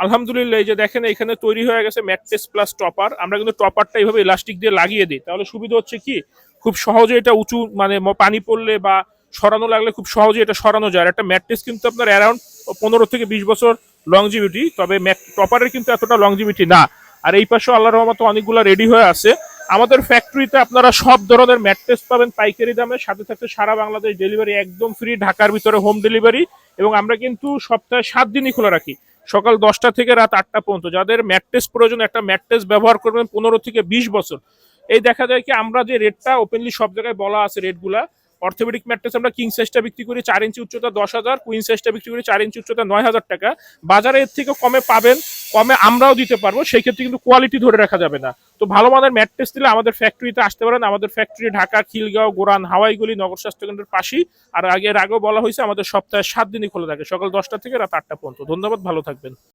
আলহামদুলিল্লাহ, এই যে দেখেন এখানে তৈরি হয়ে গেছে ম্যাট্রেস প্লাস টপার। আমরা কিন্তু টপারটা এইভাবে ইলাস্টিক দিয়ে লাগিয়ে দিই, তাহলে সুবিধা হচ্ছে কি খুব সহজে এটা উঁচু মানে পানি পড়লে বা সরানো লাগলে খুব সহজে এটা সরানো যায়। আর একটা ম্যাট্রেস কিন্তু আপনার অ্যারাউন্ড 15 থেকে 20 বছর লংজিভিটি, তবে টপারের কিন্তু এতটা লংজিভিটি না। আর এই পাশে আল্লাহর রহমতে অনেকগুলো রেডি হয়ে আছে। আমাদের ফ্যাক্টরিতে আপনারা সব ধরনের ম্যাট্রেস পাবেন পাইকারি দামে, সাথে সাথে সারা বাংলাদেশ ডেলিভারি একদম ফ্রি, ঢাকার ভিতরে হোম ডেলিভারি। এবং আমরা কিন্তু সপ্তাহে 7 দিনই খোলা রাখি, সকাল 10টা থেকে রাত 8টা পর্যন্ত। যাদের ম্যাট্রেস প্রয়োজন, একটা ম্যাট্রেস ব্যবহার করবেন 15 থেকে 20 বছর, এই দেখা যায় কি আমরা যে রেটটা ওপেনলি সব জায়গায় বলা আছে রেটগুলা, অর্থোপেডিক ম্যাট্রেস আমরা কিং সাইজটা বিক্রি করি 4 ইঞ্চি উচ্চতা 10,000, কুইন সাইজটা বিক্রি করি 4 ইঞ্চি উচ্চতা 9,000 টাকা। বাজারে এর থেকে কমে পাবেন, কমে আমরাও দিতে পারবো, সেই ক্ষেত্রে কিন্তু কোয়ালিটি ধরে রাখা যাবে না। তো ভালো মানের ম্যাট্রেস দিলে আমাদের ফ্যাক্টরিতে আসতে পারেন। আমাদের ফ্যাক্টরি ঢাকা, খিলগাঁও, গোরান, হাওয়াইগুলি, নগর স্বাস্থ্য কেন্দ্রের পাশেই। আর আগেও বলা হয়েছে আমাদের সপ্তাহে 7 দিনই খোলা থাকে, সকাল 10টা থেকে রাত 8টা পর্যন্ত। ধন্যবাদ, ভালো থাকবেন।